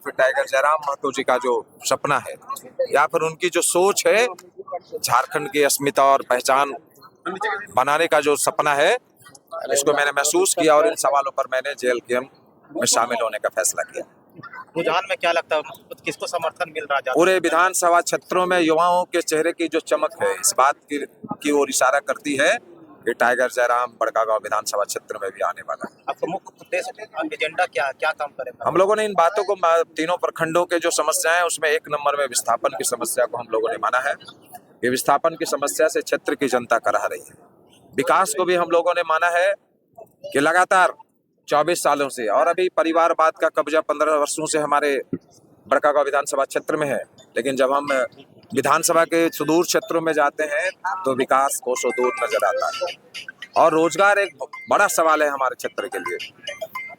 फिर टाइगर जयराम महतो जी का जो सपना है या फिर उनकी जो सोच है झारखंड की अस्मिता और पहचान बनाने का जो सपना है, इसको मैंने महसूस किया और इन सवालों पर मैंने JLKM में शामिल होने का फैसला किया। रुझान में क्या लगता है किसको समर्थन मिल रहा है? पूरे विधानसभा क्षेत्रों में युवाओं के चेहरे की जो चमक है इस बात की ओर इशारा करती है कि टाइगर जयराम बड़कागांव विधानसभा क्षेत्र में भी आने वाला है। आपका मुख्य उद्देश्य एजेंडा क्या काम करेगा? हम लोगों ने इन बातों को तीनों प्रखंडों के जो समस्याएं हैं उसमें एक नंबर में विस्थापन की समस्या को हम लोगों ने माना है। ये विस्थापन की समस्या से क्षेत्र की जनता कराह रही है। विकास को भी हम लोगों ने माना है कि लगातार 24 सालों से और अभी परिवारवाद का कब्जा 15 वर्षों से हमारे बड़कागांव विधानसभा क्षेत्र में है, लेकिन जब हम विधानसभा के सुदूर क्षेत्रों में जाते हैं तो विकास कोसों दूर नजर आता है। और रोजगार एक बड़ा सवाल है हमारे क्षेत्र के लिए।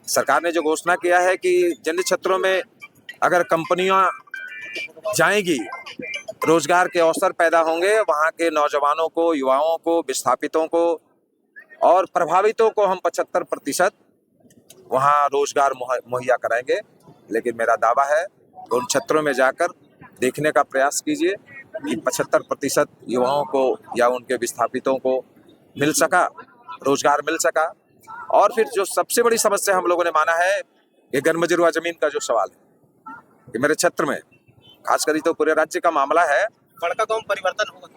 सरकार ने जो घोषणा किया है कि जिन क्षेत्रों में अगर कंपनियां जाएंगी रोजगार के अवसर पैदा होंगे, वहां के नौजवानों को, युवाओं को, विस्थापितों को और प्रभावितों को हम 75% वहां रोजगार मुहैया कराएंगे। लेकिन मेरा दावा है कि उन क्षेत्रों में जाकर देखने का प्रयास कीजिए कि 75% युवाओं को या उनके विस्थापितों को मिल सका, रोजगार मिल सका। और फिर जो सबसे बड़ी समस्या हम लोगों ने माना है कि गनमजुरवा जमीन का जो सवाल है कि मेरे क्षेत्र में खासकर तो पूरे राज्य का मामला है। बड़कागांव परिवर्तन होगा?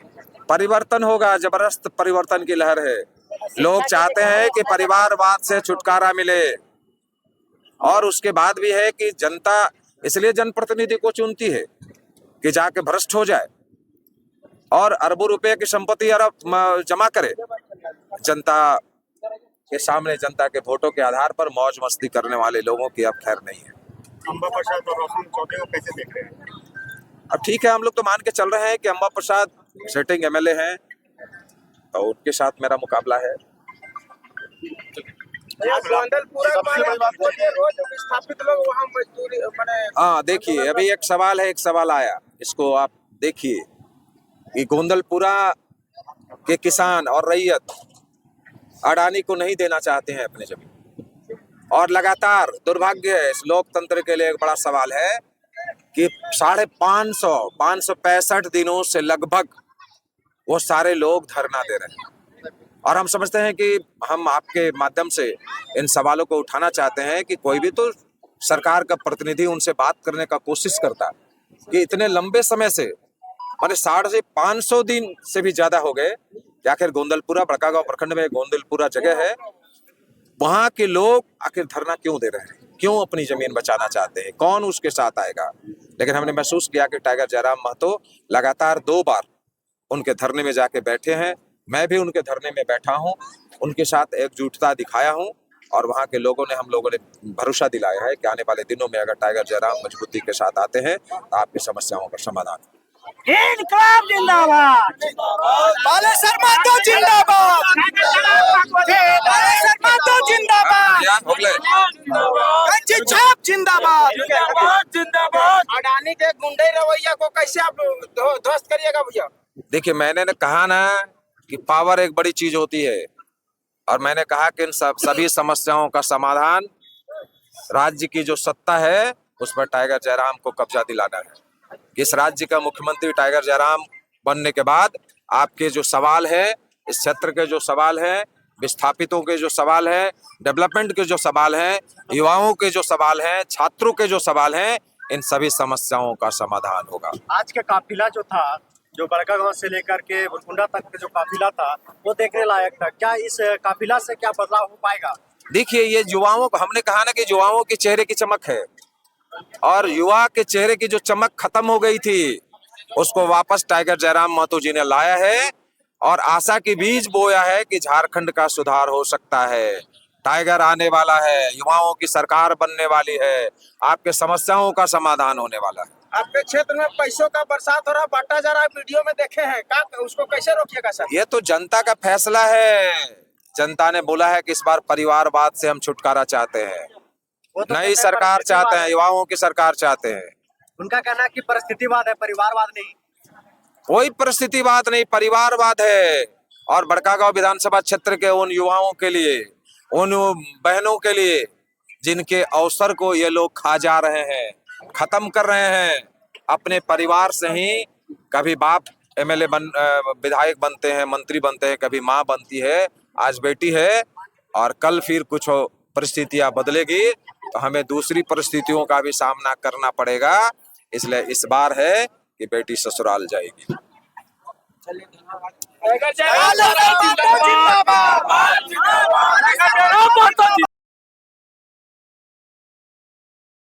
परिवर्तन होगा, जबरदस्त परिवर्तन की लहर है। लोग चाहते हैं कि परिवारवाद से छुटकारा मिले और उसके बाद भी है कि जनता इसलिए जनप्रतिनिधि को चुनती है कि जाके भ्रष्ट हो जाए और अरबों रुपए की संपत्ति अरब जमा करे। जनता के सामने जनता के वोटों के आधार पर मौज मस्ती करने वाले लोगों की अब खैर नहीं है। अंबा प्रसाद और रोशन चौधरी को कैसे देख रहे हैं? अब ठीक है, हम लोग तो मान के चल रहे हैं कि अंबा प्रसाद सिटिंग MLA हैं और उनके साथ मेरा मुकाबला है। हाँ देखिए, अभी एक सवाल आया, इसको आप देखिए कि गोंदलपुरा के किसान और रैयत अडानी को नहीं देना चाहते हैं अपने जमीन। और लगातार दुर्भाग्य है, इस लोकतंत्र के लिए एक बड़ा सवाल है कि 565 दिनों से लगभग वो सारे लोग धरना दे रहे हैं। और हम समझते हैं कि हम आपके माध्यम से इन सवालों को उठाना चाहते हैं कि कोई भी तो सरकार का प्रतिनिधि उनसे बात करने का कोशिश करता कि इतने लंबे समय से माने 550 दिन से भी ज्यादा हो गए कि आखिर गोंदलपुरा बड़कागांव प्रखंड में गोंदलपुरा जगह है, वहां के लोग आखिर धरना क्यों दे रहे हैं, क्यों अपनी जमीन बचाना चाहते हैं, कौन उसके साथ आएगा। लेकिन हमने महसूस किया कि टाइगर जयराम महतो लगातार 2 बार उनके धरने में जाके बैठे हैं। मैं भी उनके धरने में बैठा हूं, उनके साथ एकजुटता दिखाया हूं और वहां के लोगों ने हम लोगों ने भरोसा दिलाया है कि आने वाले दिनों में अगर टाइगर जयराम मजबूती के साथ आते हैं तो आपकी समस्याओं का समाधान। इनकलाब जिंदाबाद, बालेश्वर महतो जिंदाबाद, बालेश्वर महतो जिंदाबाद, कंची छाप जिंदाबाद। अडानी के गुंडे रवैया को कैसे आप ध्वस्त करिएगा भैया? देखिए, मैंने कहा ना कि पावर एक बड़ी चीज होती है और मैंने कहा कि इन सभी समस्याओं का समाधान राज्य की जो सत्ता है उस पर टाइगर जयराम को कब्जा दिलाना है। इस राज्य का मुख्यमंत्री टाइगर जयराम बनने के बाद आपके जो सवाल है, इस क्षेत्र के जो सवाल है, विस्थापितों के जो सवाल है, डेवलपमेंट के जो सवाल हैं, युवाओं के जो सवाल हैं, छात्रों के जो सवाल हैं, इन सभी समस्याओं का समाधान होगा। आज का काफिला जो था, जो बड़कागांव से लेकर के भुरकुंडा तक का जो काफिला था, वो देखने लायक था। क्या इस काफिला से क्या बदलाव हो पाएगा? देखिए, ये युवाओं को हमने कहा ना कि युवाओं के चेहरे की चमक है और युवा के चेहरे की जो चमक खत्म हो गई थी उसको वापस टाइगर जयराम महतो जी ने लाया है और आशा की बीज बोया है कि झारखंड का सुधार हो सकता है। टाइगर आने वाला है, युवाओं की सरकार बनने वाली है, आपके समस्याओं का समाधान होने वाला है। आपके क्षेत्र में पैसों का बरसात हो रहा, बांटा जा रहा है, वीडियो में देखे हैं, उसको कैसे रोकिएगा सर? ये तो जनता का फैसला है। जनता ने बोला है कि इस बार परिवारवाद से हम छुटकारा चाहते हैं, नई सरकार चाहते हैं, युवाओं की सरकार चाहते हैं। उनका कहना है कि परिस्थितिवाद है, परिवारवाद नहीं। कोई परिस्थितिवाद नहीं, परिवारवाद है। और बड़कागांव विधानसभा क्षेत्र के उन युवाओं के लिए, उन बहनों के लिए जिनके अवसर को ये लोग खा जा रहे हैं, खत्म कर रहे हैं। अपने परिवार से ही कभी बाप एमएलए विधायक बनते हैं, मंत्री बनते हैं, कभी माँ बनती है, आज बेटी है, और कल फिर कुछ परिस्थितियां बदलेगी तो हमें दूसरी परिस्थितियों का भी सामना करना पड़ेगा। इसलिए इस बार है कि बेटी ससुराल जाएगी। बोलो सर माता जिंदाबाद।